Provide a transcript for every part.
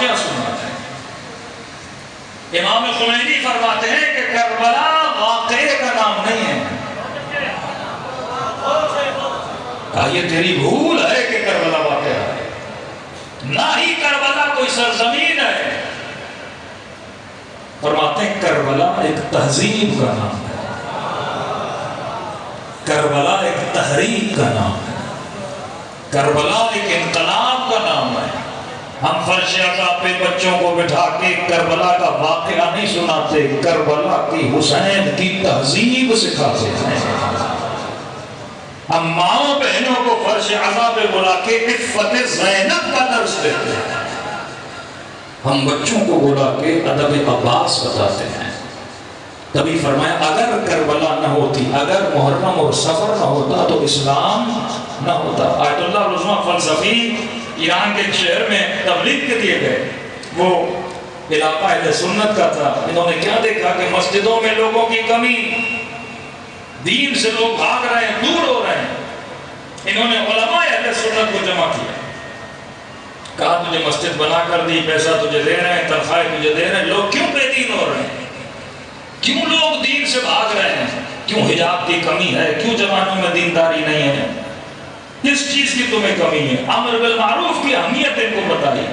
واقعہ سناتے ہیں۔ امام خمینی فرماتے ہیں کہ کربلا واقعے کا نام نہیں ہے۔ کہا یہ تیری بھول ہے کہ کربلا واقعہ ہے، نہ ہی کربلا کوئی سرزمین ہے۔ فرماتے ہیں کربلا ایک تہذیب کا نام ہے، کربلا ایک تحریک کا نام ہے، کربلا ایک انقلاب کا نام ہے۔ ہم فرش عذاب پہ بچوں کو بٹھا کے کربلا کا واقعہ نہیں سناتے، کربلا کی حسین کی تہذیب سکھاتے ہیں۔ ہم ماؤں بہنوں کو فرش عذاب پہ بلا کے عفت زینب کا درس دیتے ہیں، ہم بچوں کو بلا کے ادب عباس بتاتے ہیں۔ تبھی فرمایا اگر کربلا نہ ہوتی، اگر محرم اور سفر نہ ہوتا تو اسلام نہ ہوتا۔ آیت اللہ رضوان فلسفی ایران کے ایک شہر میں تبلیغ کے لیے گئے، وہ علاقہ اہل سنت کا تھا۔ انہوں نے کیا دیکھا کہ مسجدوں میں لوگوں کی کمی، دین سے لوگ بھاگ رہے ہیں، دور ہو رہے ہیں۔ انہوں نے علماء اہل سنت کو جمع کیا، کہا تجھے مسجد بنا کر دی، پیسہ تجھے دے رہے ہیں، تنخواہ تجھے دے رہے ہیں، لوگ کیوں بے دین ہو رہے ہیں؟ کیوں لوگ دین سے بھاگ رہے ہیں؟ کیوں حجاب کی کمی ہے؟ کیوں جوانوں میں دینداری نہیں ہے؟ کس چیز کی تمہیں کمی ہے؟ امر بالمعروف کی اہمیت ان کو بتائی۔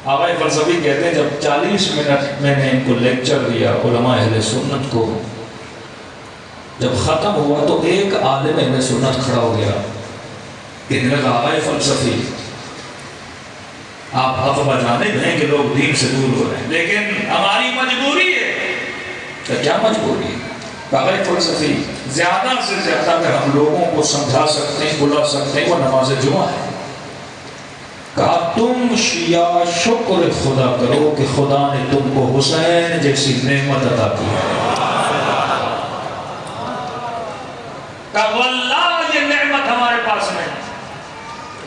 آبائی فلسفی کہتے ہیں جب 40 منٹ میں نے ان کو لیکچر دیا علماء اہل سنت کو، جب ختم ہوا تو ایک عالم اہل سنت کھڑا ہو گیا، کہنے لگا آبائی فلسفی آپ حق بجانب ہیں کہ لوگ دین سے دور ہو رہے ہیں، لیکن ہماری مجبوری ہے۔ تو کیا مجبوری ہے؟ آبائی فلسفی زیادہ سے زیادہ اگر ہم لوگوں کو سمجھا سکتے ہیں، بلا سکتے ہیں، وہ نماز جمعہ ہے۔ کہا تم شیعہ شکر خدا کرو کہ خدا نے تم کو حسین جیسی نعمت عطا کی ہے۔ کہا واللہ یہ نعمت ہمارے پاس نہیں۔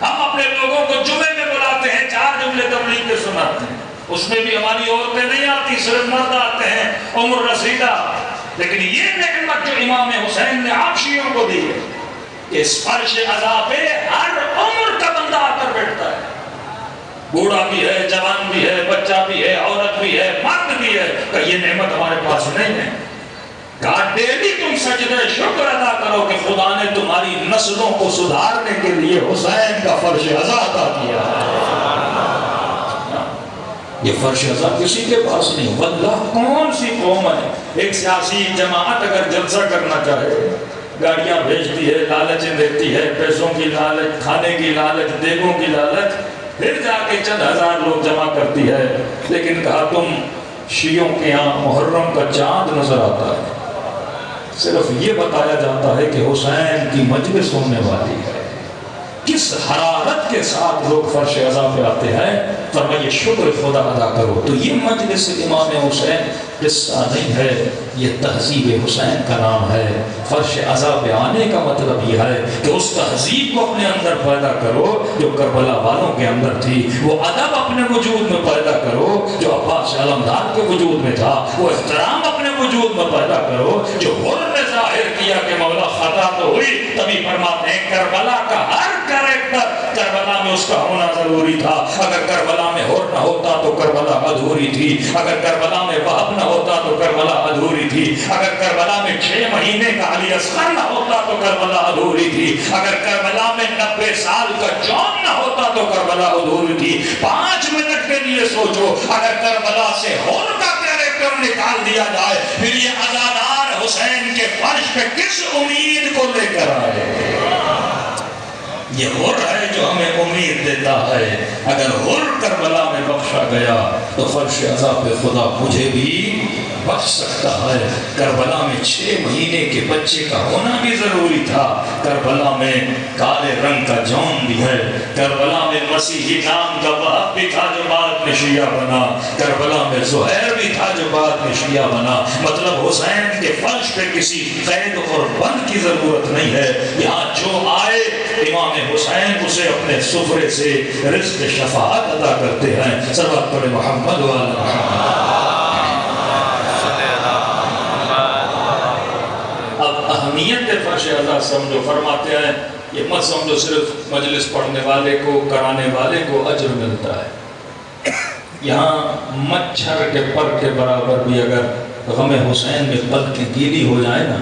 ہم اپنے لوگوں کو جمعے میں بلاتے ہیں، 4 جملے تبلیغ کے سناتے ہیں، اس میں بھی ہماری عورتیں نہیں آتی، صرف مرد آتے ہیں، عمر رسیدہ۔ لیکن یہ نعمت جو امام حسین نے آپ شیعوں کو دی ہے کہ اس فرش عزا پہ ہر عمر کا بندہ آ کر بیٹھتا ہے، بوڑھا بھی ہے، جوان بھی ہے، بچہ بھی ہے، عورت بھی ہے، مرد بھی ہے۔ کہ یہ نعمت ہمارے پاس نہیں ہے۔ کہا ڈیلی تم سجدہ شکر ادا کرو کہ خدا نے تمہاری نسلوں کو سدھارنے کے لیے حسین کا فرش عزا عطا کیا۔ یہ فرش عزا کسی کے پاس نہیں۔ واللہ کون سی قوم ہے، ایک سیاسی جماعت اگر جلسہ کرنا چاہے، گاڑیاں بھیجتی ہے، لالچیں دیتی ہے، پیسوں کی لالچ، کھانے کی لالچ، دیگوں کی لالچ، پھر جا کے چند ہزار لوگ جمع کرتی ہے۔ لیکن کہا تم شیعوں کے یہاں محرم کا چاند نظر آتا ہے، صرف یہ بتایا جاتا ہے کہ حسین کی مجلس ہونے والی ہے۔ کس حرارت کے ساتھ لوگ فرش عزا پہ آتے ہیں، فرمائیے شکر خدا ادا کرو۔ تو یہ مجلس امام حسین قصہ نہیں ہے، یہ تہذیب حسین کا نام ہے۔ فرش عزا پہ آنے کا مطلب یہ ہے کہ اس تہذیب کو اپنے اندر پیدا کرو جو کربلا والوں کے اندر تھی، وہ ادب اپنے وجود میں پیدا کرو جو عباس علمدار کے وجود میں تھا، وہ احترام اپنے وجود میں پیدا کرو جو حر نے ظاہر کیا کہ مولا خطا تو ہوئی۔ تبھی فرماتے ہیں کربلا کا ہر کریکٹر کربلا میں اس کا ہونا ضروری تھا۔ اگر کربلا میں حر نہ ہوتا تو کربلا ادھوری تھی، اگر کربلا میں وہب نہ ہوتا تو کربلا ادھوری تھی، اگر کربلا میں 6 مہینے کا علی اصغر نہ ہوتا تو کربلا ادھوری تھی، اگر کربلا میں 90 سال کا جون نہ ہوتا تو کربلا ادھوری تھی۔ 5 منٹ کے لیے سوچو، اگر کربلا سے حر کا کریکٹر نکال دیا جائے پھر یہ عزادار حسین کے فرش پہ کس امید کو لے کر آئے؟ یہ حر ہے جو ہمیں امید دیتا ہے۔ اگر حر کربلا میں بخشا گیا تو فرش عزا پہ خدا مجھے بھی بخش سکتا ہے۔ کربلا میں 6 مہینے کے بچے کا ہونا بھی ضروری تھا، کربلا میں کالے رنگ کا جون بھی ہے، کربلا میں مسیحی نام کا وہب بھی تھا جو بعد میں شیعہ بنا، کربلا میں زہیر بھی تھا جو بعد میں شیعہ بنا۔ مطلب حسین کے فرش پہ کسی قید اور بند کی ضرورت نہیں ہے، یہاں جو آئے امام حسین اسے اپنے سفرے سے رزق شفاعت عطا کرتے ہیں۔ صلوات پڑھیں محمد و آل محمد۔ اب اہمیت فرش ازا سمجھو. فرماتے ہیں یہ مت سمجھو صرف مجلس پڑھنے والے کو کرانے والے کو اجر ملتا ہے. یہاں مچھر کے پر کے برابر بھی اگر غم حسین میں پلکیں گیلی ہو جائے نا,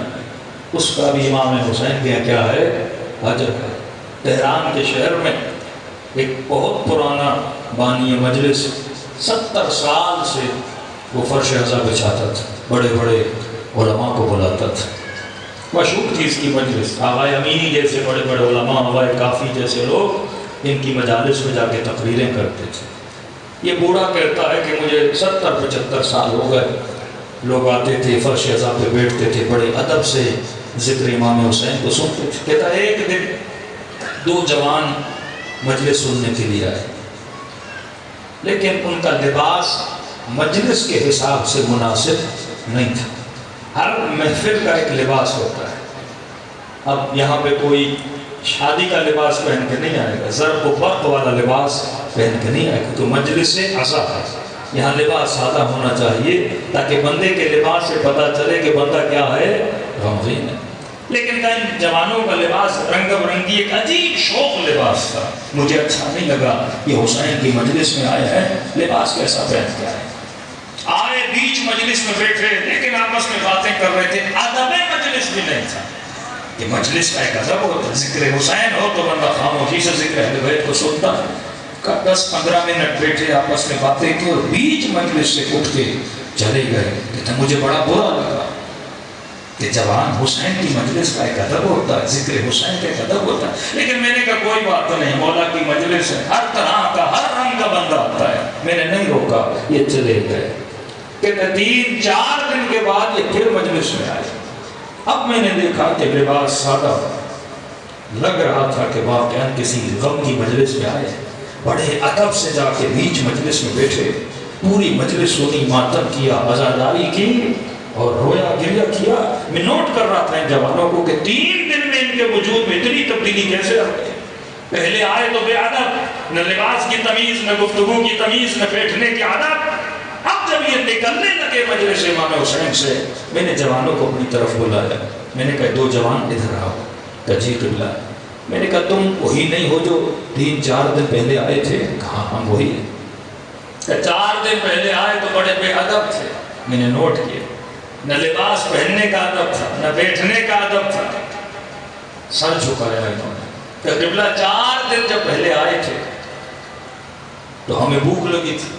اس کا بھی امام حسین کے کیا ہے, اجر ہے. تہران کے شہر میں ایک بہت پرانا بانی مجلس 70 سال سے وہ فرش ازا بچھاتا تھا, بڑے بڑے علماء کو بلاتا تھا. مشہور تھی اس کی مجلس. آغا امینی جیسے بڑے بڑے علماء, آغا کافی جیسے لوگ ان کی مجالس میں جا کے تقریریں کرتے تھے. یہ بوڑھا کہتا ہے کہ مجھے 70-75 سال ہو گئے. لوگ آتے تھے فرش ازا پہ بیٹھتے تھے, بڑے ادب سے ذکر امام حسین کو سنتے تھے. کہتا ہے ایک دن 2 جوان مجلس سننے کے لیے آئے, لیکن ان کا لباس مجلس کے حساب سے مناسب نہیں تھا. ہر محفل کا ایک لباس ہوتا ہے. اب یہاں پہ کوئی شادی کا لباس پہن کے نہیں آئے گا, زرق و برق والا لباس پہن کے نہیں آئے گا, تو مجلس سے عزا ہے. یہاں لباس سادہ ہونا چاہیے تاکہ بندے کے لباس سے پتہ چلے کہ بندہ کیا ہے, غمگین ہے. لیکن ان جوانوں کا لباس رنگ برنگی ایک عجیب شوق لباس تھا. مجھے اچھا نہیں لگا, یہ حسین کی مجلس میں آئے ہیں, لباس کیسا پہن کے آئے. آئے بیچ مجلس میں بیٹھے, لیکن آپس میں باتیں کر رہے تھے. ادب مجلس بھی نہیں تھا. یہ مجلس کا ایک ادب ہوتا ہے. ذکر حسین ہو تو بندہ خاموشی سے ذکر اہل بیت کو سنتا ہے. 10-15 منٹ بیٹھے, آپس میں باتیں کی, اور بیچ مجلس سے اٹھ کے چلے گئے. کہتے مجھے بڑا برا لگا کہ جوان حسین کی مجلس کا ایک ادب ہوتا ہے, ذکر حسین کا ایک ادب ہوتا ہے. لیکن میں نے کہا کوئی بات نہیں, مولا کی مجلس ہے, ہر طرح کا ہر رنگ کا بندہ آتا ہے. میں نے نہیں روکا, یہ چلے گئے. کہتے 3-4 دن کے بعد یہ پھر مجلس میں آئے. اب میں نے دیکھا کہ لباس سادہ, لگ رہا تھا کہ واقعاً کسی غم کی مجلس میں آئے. بڑے ادب سے جا کے بیچ مجلس میں بیٹھے, پوری مجلس سنی, ماتم کیا, عزاداری کی اور رویا گریا کیا. میں نوٹ کر رہا تھا ان جوانوں کو کہ 3 دن میں ان کے وجود میں اتنی تبدیلی کیسے آ گئی. پہلے آئے تو بے ادب, نہ لباس کی تمیز, نہ گفتگو کی تمیز, نہ بیٹھنے کی عادت. اب جب یہ نکلنے لگے مجلس امام حسین سے, میں نے جوانوں کو اپنی طرف بلایا. میں نے کہا 2 جوان ادھر آؤ. کہا جی قبلہ. میں نے کہا تم وہی نہیں ہو جو 3-4 دن پہلے آئے تھے؟ کہا ہم وہی ہیں. کہ 4 دن پہلے آئے تو بڑے بے ادب تھے. میں نے نوٹ کیا, نہ لباس پہننے کا ادب تھا, نہ بیٹھنے کا ادب تھا. سر جھکایا انہوں نے. کہ قبلہ 4 دن جب پہلے آئے تھے تو ہمیں بھوک لگی تھی.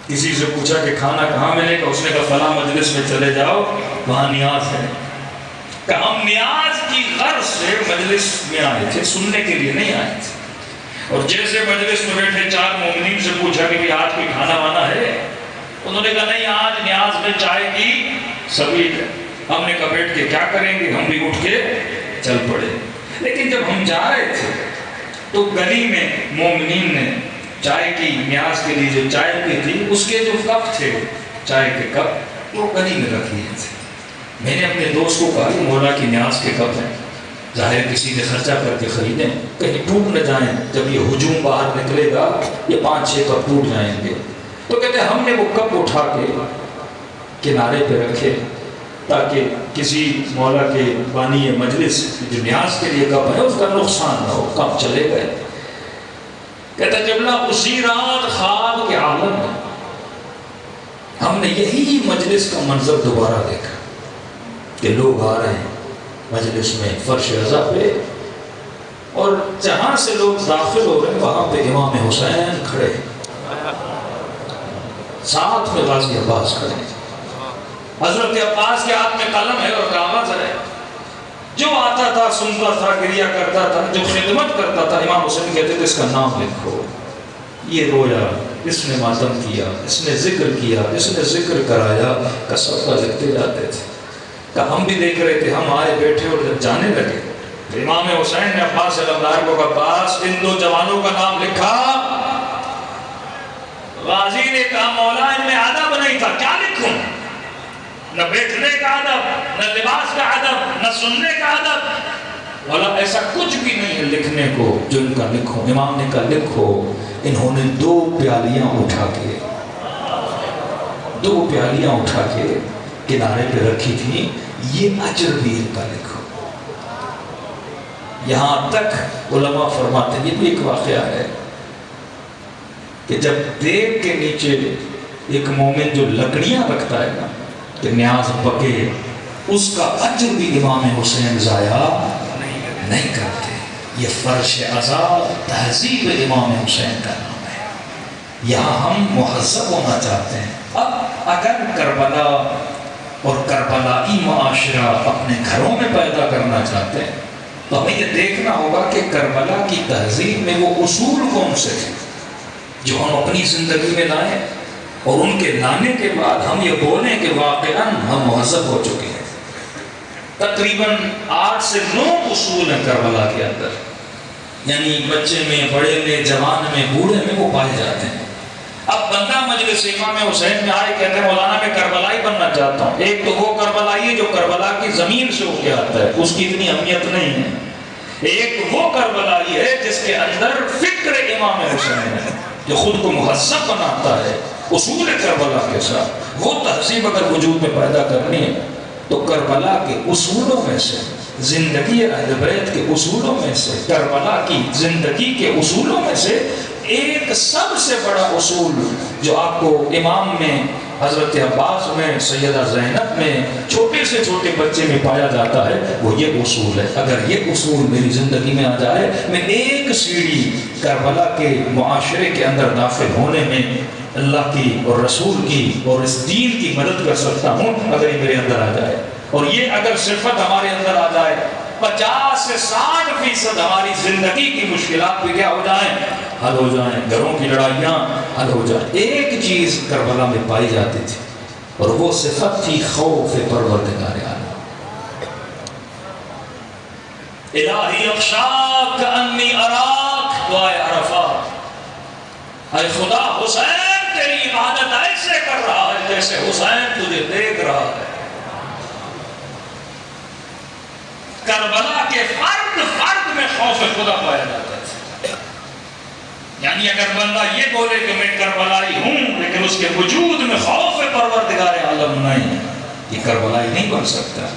کسی سے پوچھا کہ کھانا کہاں ملے گا, اس نے کہا فلاں مجلس میں چلے جاؤ, وہاں نیاز ہے. کہ ہم نیاز کی غرض سے مجلس میں آئے تھے, سننے کے لیے نہیں آئے تھے. اور جیسے مجلس میں بیٹھے 4 مومنین سے پوچھا کہ آج کوئی کھانا وانا ہے؟ انہوں نے کہا نہیں, آج نیاز میں چائے کی سبیل ہے. ہم نے کہا بیٹھ کے کیا کریں گے, ہم بھی اٹھ کے چل پڑے. لیکن جب ہم جا رہے تھے تو گلی میں مومنین نے چائے کی نیاز کے لیے جو چائے کی تھی, اس کے جو کپ تھے, چائے کے کپ, وہ گلی میں رکھ لیے تھے. میں نے اپنے دوست کو کہا کہ مولا کی نیاز کے کپ ہیں, ظاہر کسی نے خرچہ کر کے خریدیں, کہیں ٹوٹ نہ جائیں. جب یہ ہجوم باہر نکلے گا یہ 5-6 کپ ٹوٹ جائیں گے. تو کہتے ہم نے وہ کپ اٹھا کے کنارے پہ رکھے تاکہ کسی مولا کے بانی مجلس جو نیاز کے لیے کپ ہے اس کا نقصان نہ ہو. کپ چلے گئے. کہتا جبلا اسی رات خواب کے عالم میں ہم نے یہی مجلس کا منظر دوبارہ دیکھا کہ لوگ آ رہے ہیں مجلس میں فرش ازا پہ, اور جہاں سے لوگ داخل ہو رہے ہیں وہاں پہ امام حسین کھڑے, ساتھ میں غازی عباس کھڑے. حضرت عباس کے ہاتھ میں قلم ہے اور کاغذ ہے. جو آتا تھا سنتا تھا, گریا کرتا تھا, جو خدمت کرتا تھا, امام حسین کہتے تھے اس کا نام لکھو. یہ رویا, اس نے ماتم کیا, اس نے ذکر کیا, اس نے ذکر کرایا, کا سب کا لکھتے جاتے تھے. کہ ہم بھی دیکھ رہے تھے, ہم آئے بیٹھے اور جب جانے لگے امام حسین نے عباس علمدار کو کہا عباس ان 2 جوانوں کا نام لکھا. غازی نے کہا مولا ان میں ادب نہیں تھا, کیا لکھوں؟ نہ بیٹھنے کا ادب, نہ لباس کا ادب, نہ سننے کا ادب. مولا ایسا کچھ بھی نہیں ہے لکھنے کو جو ان کا لکھو. امام نے کہا لکھو. انہوں نے 2 پیالیاں اٹھا کے کنارے پہ رکھی تھی. یہ اجر بھی ان کا لکھو۔ یہاں تک علماء فرماتے ہیں، یہ بھی ایک واقعہ ہے کہ جب دیگ کے نیچے ایک مومن جو لکڑیاں رکھتا ہے نا کہ نیاز پکے، اس کا اجر بھی امام حسین ضائع نہیں کرتے۔ یہ فرش عزا تہذیب امام حسین کا نام ہے۔ یہاں ہم مہذب ہونا چاہتے ہیں۔ اب اگر کربلا اور کربلائی معاشرہ اپنے گھروں میں پیدا کرنا چاہتے ہیں تو ہمیں یہ دیکھنا ہوگا کہ کربلا کی تہذیب میں وہ اصول کون سے تھے جو ہم اپنی زندگی میں لائیں، اور ان کے لانے کے بعد ہم یہ بولیں کہ واقعاً ہم مہذب ہو چکے ہیں۔ تقریباً 8 سے 9 اصول ہیں کربلا کے اندر، یعنی بچے میں، بڑے میں، جوان میں، بوڑھے میں وہ پائے جاتے ہیں۔ اب بندہ مجلس امام حسین میں آئے کہتے ہیں مولانا میں کربلائی بننا چاہتا ہوں، ایک تو وہ کربلائی ہے جو کربلا کی زمین سے ہو کے آتا ہے، اس کی اتنی اہمیت نہیں ہے۔ ایک وہ کربلائی ہے جس کے اندر فکر امام حسین ہے، جو خود کو مہذب بناتا ہے اصول کربلا کے ساتھ۔ وہ تہذیب اگر وجود میں پیدا کرنی ہے تو کربلا کے اصولوں میں سے، زندگی اہل بیت کے اصولوں میں سے، کربلا کی زندگی کے اصولوں میں سے ایک سب سے بڑا اصول جو آپ کو امام میں، حضرت عباس میں، سیدہ زینب میں، چھوٹے سے چھوٹے بچے میں پایا جاتا ہے، وہ یہ اصول ہے۔ اگر یہ اصول میری زندگی میں آ جائے، میں ایک سیڑھی کربلا کے معاشرے کے اندر داخل ہونے میں اللہ کی اور رسول کی اور اس دین کی مدد کر سکتا ہوں، اگر یہ میرے اندر آ جائے۔ اور یہ اگر صفت ہمارے اندر آ جائے، 50 سے 60% ہماری زندگی کی مشکلات بھی کیا ہو جائیں؟ حل ہو جائیں، گھروں کی لڑائیاں حل ہو جائیں۔ ایک چیز کربلا میں پائی جاتی تھی اور وہ صفت تھی خوف پروردگار عالم۔ الہی اخشاک انی اراک، دعائے عرفات، اے خدا حسین تیری عبادت ایسے کر رہا ہے جیسے حسین تجھے دیکھ رہا ہے۔ کربلا کے فرد فرد میں خوف خدا پایا جاتا ہے۔ یعنی اگر بندہ یہ بولے کہ میں کربلائی ہوں لیکن اس کے وجود میں خوف پروردگار عالم نہیں، یہ کربلائی نہیں بن سکتا۔